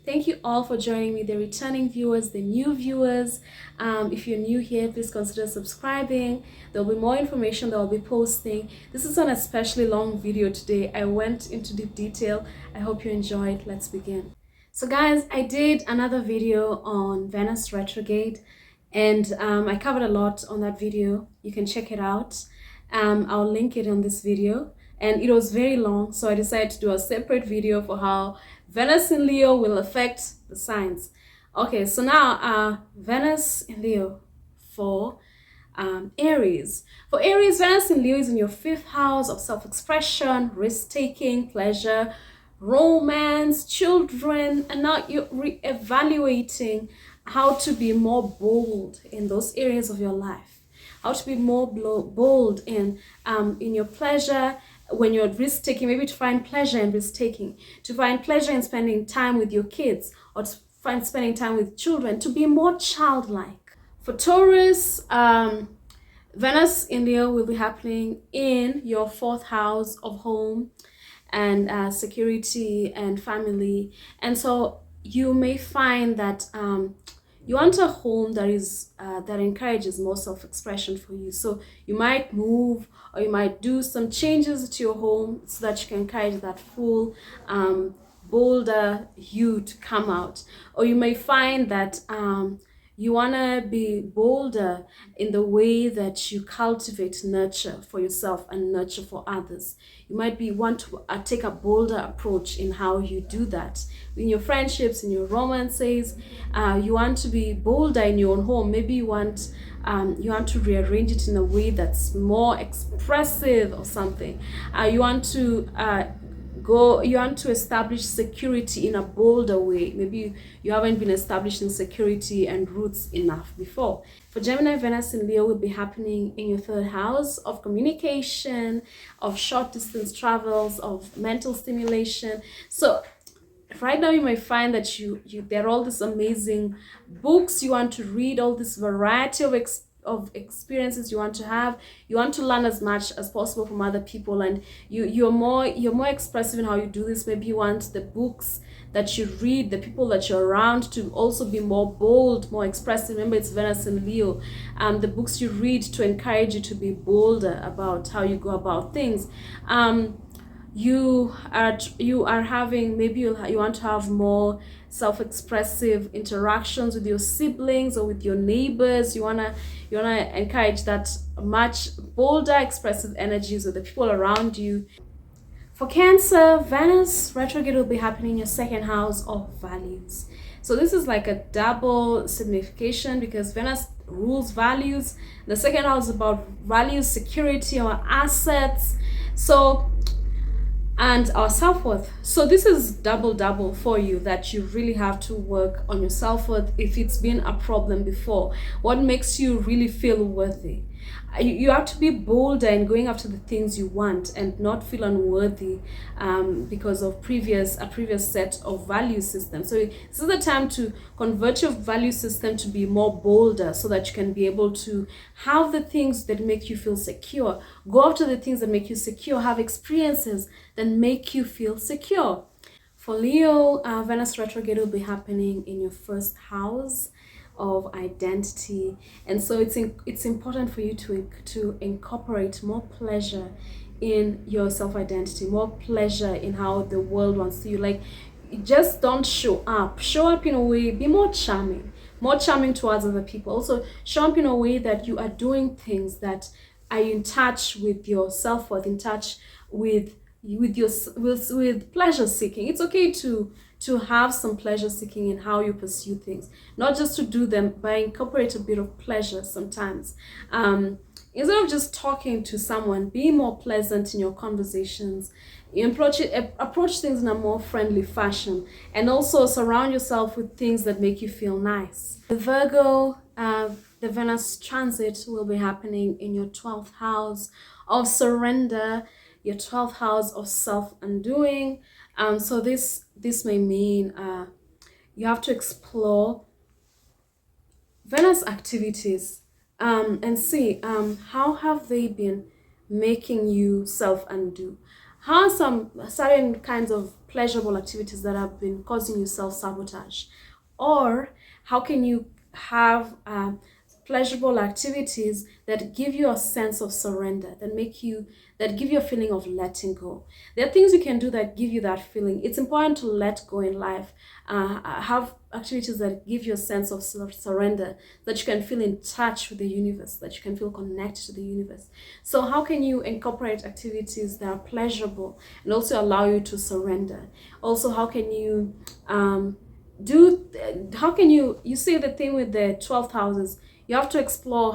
Thank you all for joining me, the returning viewers, the new viewers. If you're new here, please consider subscribing. There'll be more information that I'll be posting. This is an especially long video today. I went into deep detail. I hope you enjoyed. Let's begin. So guys, I did another video on Venus retrograde, and I covered a lot on that video. You can check it out. I'll link it on this video, and it was very long, so I decided to do a separate video for how Venus in Leo will affect the signs. Okay, so now Venus in Leo for Aries. For Aries, Venus in Leo is in your 5th house of self-expression, risk-taking, pleasure, romance, children, and now you're re-evaluating how to be more bold in those areas of your life, how to be more bold in your pleasure, when you're risk-taking, maybe to find pleasure in risk-taking, to find pleasure in spending time with your kids, or to find spending time with children, to be more childlike. For Taurus, Venus in Leo will be happening in your 4th house of home and security and family, and so you may find that you want a home that is that encourages more self-expression for you. So you might move, or you might do some changes to your home so that you can encourage that full bolder you to come out. Or you may find that you want to be bolder in the way that you cultivate nurture for yourself and nurture for others. You might want to take a bolder approach in how you do that. In your friendships, in your romances, you want to be bolder in your own home. Maybe you want to rearrange it in a way that's more expressive or something. You want to establish security in a bolder way. Maybe you haven't been establishing security and roots enough before. For Gemini, Venus in Leo will be happening in your 3rd house of communication, of short distance travels, of mental stimulation. So right now you might find that there are all these amazing books you want to read, all this variety of experiences you want to have. You want to learn as much as possible from other people, and you're more expressive in how you do this. Maybe you want the books that you read, the people that you're around, to also be more bold, more expressive. Remember, it's Venus in Leo. The books you read to encourage you to be bolder about how you go about things. You are having, maybe you want to have more self-expressive interactions with your siblings or with your neighbors. You wanna encourage that much bolder expressive energies with the people around you. For Cancer, Venus retrograde will be happening in your 2nd house of values. So this is like a double signification, because Venus rules values. The 2nd house is about values, security, our assets, and our self-worth. So this is double for you, that you really have to work on your self-worth if it's been a problem before. What makes you really feel worthy? You have to be bolder in going after the things you want and not feel unworthy because of a previous set of value systems. So this is the time to convert your value system to be more bolder, so that you can be able to have the things that make you feel secure. Go after the things that make you secure. Have experiences that make you feel secure. For Leo, Venus retrograde will be happening in your 1st house of identity, and so it's important for you to incorporate more pleasure in your self-identity, more pleasure in how the world wants to see you. Like, just don't show up in a way, be more charming towards other people. Also show up in a way that you are doing things that are in touch with your self-worth, in touch with pleasure seeking. It's okay to have some pleasure seeking in how you pursue things, not just to do them, but incorporate a bit of pleasure sometimes. Instead of just talking to someone, be more pleasant in your conversations. You approach things in a more friendly fashion, and also surround yourself with things that make you feel nice. The Virgo, the Venus transit will be happening in your 12th house of surrender, your 12th house of self-undoing. So this may mean you have to explore Venus activities and see how have they been making you self-undo. How are some certain kinds of pleasurable activities that have been causing you self-sabotage? Or how can you have pleasurable activities that give you a sense of surrender, that give you a feeling of letting go? There are things you can do that give you that feeling. It's important to let go in life. Have activities that give you a sense of surrender, that you can feel in touch with the universe, that you can feel connected to the universe. So how can you incorporate activities that are pleasurable and also allow you to surrender? Also, how can you you see the thing with the 12th houses, you have to explore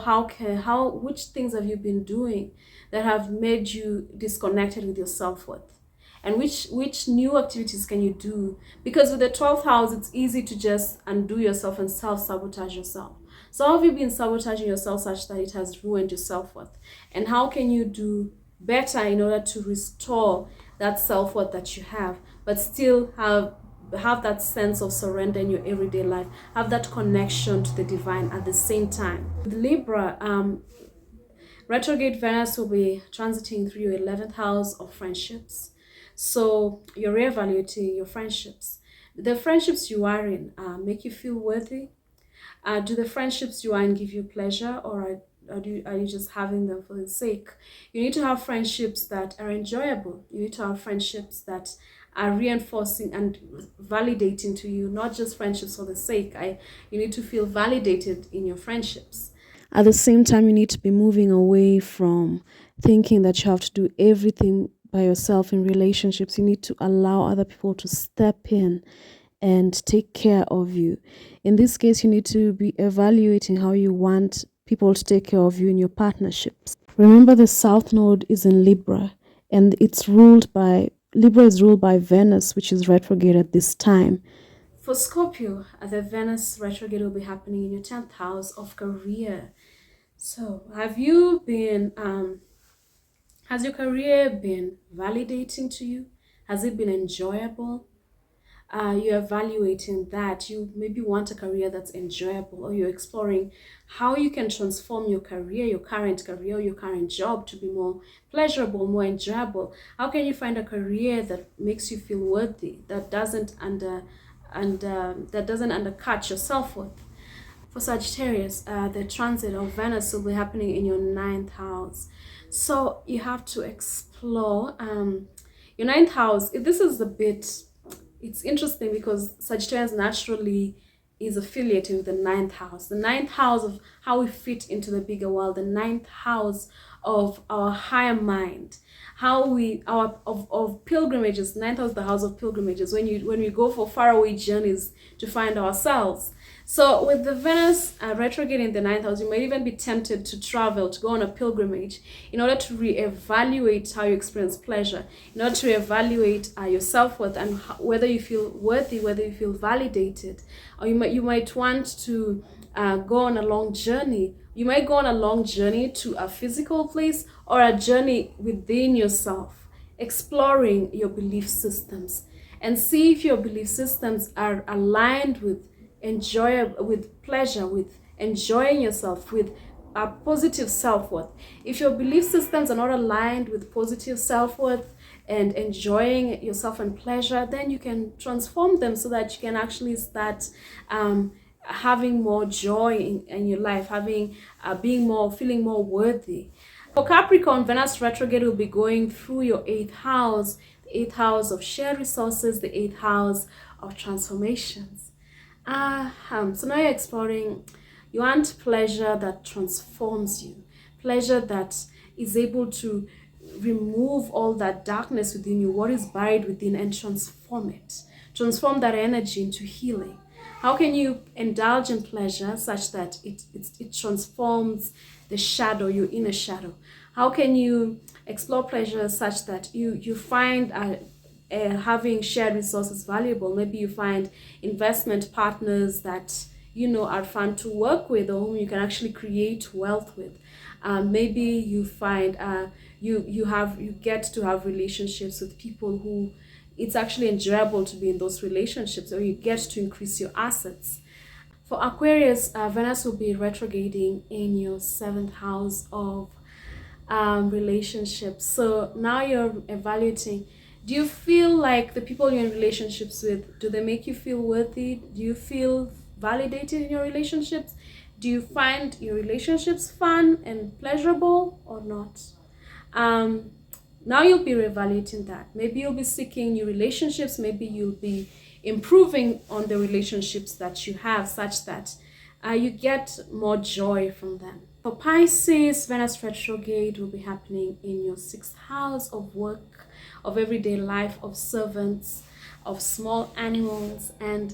which things have you been doing that have made you disconnected with your self-worth, and which new activities can you do? Because with the 12th house, it's easy to just undo yourself and self-sabotage yourself. So how have you been sabotaging yourself such that it has ruined your self-worth? And how can you do better in order to restore that self-worth that you have, but still have that sense of surrender in your everyday life, have that connection to the divine at the same time? With Libra, retrograde Venus will be transiting through your 11th house of friendships. So you're reevaluating your friendships. The friendships you are in make you feel worthy? Do the friendships you are in give you pleasure, or are you just having them for the sake? You need to have friendships that are enjoyable. You need to have friendships that are reinforcing and validating to you, not just friendships for the sake. You need to feel validated in your friendships. At the same time, you need to be moving away from thinking that you have to do everything by yourself in relationships. You need to allow other people to step in and take care of you. In this case, you need to be evaluating how you want people to take care of you in your partnerships. Remember, the South Node is in Libra, and Libra is ruled by Venus, which is retrograde at this time. For Scorpio, the Venus retrograde will be happening in your 10th house of career. So has your career been validating to you? Has it been enjoyable? You're evaluating that. You maybe want a career that's enjoyable, or you're exploring how you can transform your career, your current job, to be more pleasurable, more enjoyable. How can you find a career that makes you feel worthy, that doesn't undercut your self-worth? For Sagittarius, the transit of Venus will be happening in your 9th house. So you have to explore your 9th house. It's interesting because Sagittarius naturally is affiliated with the 9th house. The 9th house of how we fit into the bigger world, the 9th house of our higher mind, of pilgrimages. 9th house is the house of pilgrimages, when we go for faraway journeys to find ourselves. So with the Venus retrograde in the 9th house, you might even be tempted to travel, to go on a pilgrimage, in order to reevaluate how you experience pleasure, in order to reevaluate your self-worth and whether you feel worthy, whether you feel validated. Or you might want to go on a long journey. You might go on a long journey to a physical place, or a journey within yourself, exploring your belief systems, and see if your belief systems are aligned with pleasure, with enjoying yourself, with a positive self-worth. If your belief systems are not aligned with positive self-worth and enjoying yourself and pleasure, then you can transform them so that you can actually start having more joy in your life, feeling more worthy. For Capricorn, Venus retrograde will be going through your 8th house, the 8th house of shared resources, the 8th house of transformations. So now you're exploring, you want pleasure that transforms you, pleasure that is able to remove all that darkness within you, what is buried within, and transform that energy into healing. How can you indulge in pleasure such that it transforms the shadow, your inner shadow? How can you explore pleasure such that you find having shared resources valuable? Maybe you find investment partners that are fun to work with, or whom you can actually create wealth with. Maybe you find you get to have relationships with people who it's actually enjoyable to be in those relationships, or you get to increase your assets. For Aquarius, Venus will be retrograding in your 7th house of relationships. So now you're evaluating, Do you feel like the people you're in relationships with, do they make you feel worthy? Do you feel validated in your relationships? Do you find your relationships fun and pleasurable or not? Now you'll be reevaluating that. Maybe you'll be seeking new relationships. Maybe you'll be improving on the relationships that you have, such that you get more joy from them. For Pisces, Venus retrograde will be happening in your 6th house of work, of everyday life, of servants, of small animals. And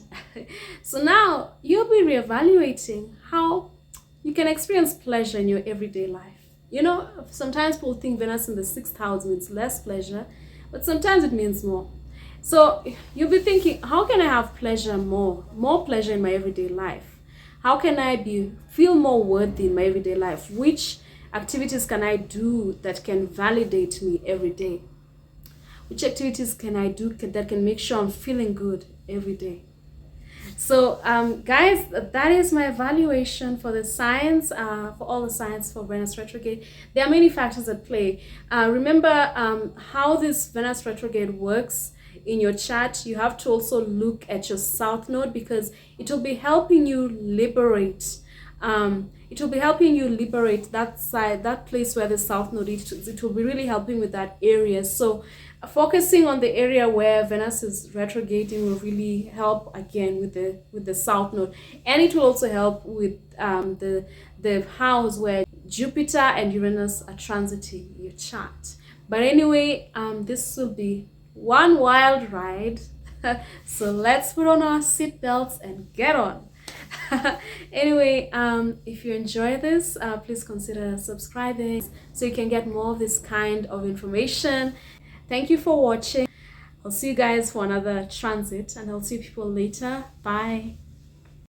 so now you'll be reevaluating how you can experience pleasure in your everyday life. You know, sometimes people think Venus in the 6th house means less pleasure, but sometimes it means more. So you'll be thinking, how can I have pleasure more pleasure in my everyday life? How can I feel more worthy in my everyday life? Which activities can I do that can validate me every day? Which activities can I do that can make sure I'm feeling good every day? So guys, that is my evaluation for the signs, for all the signs for Venus retrograde. There are many factors at play. Remember how this Venus retrograde works in your chart. You have to also look at your south node, because it will be helping you liberate that side, that place where the south node is. It will be really helping with that area. So focusing on the area where Venus is retrograding will really help again with the south node, and it will also help with the house where Jupiter and Uranus are transiting your chart. But anyway, this will be one wild ride. So let's put on our seatbelts and get on. Anyway, if you enjoy this, please consider subscribing so you can get more of this kind of information. Thank you for watching. I'll see you guys for another transit, and I'll see people later. Bye.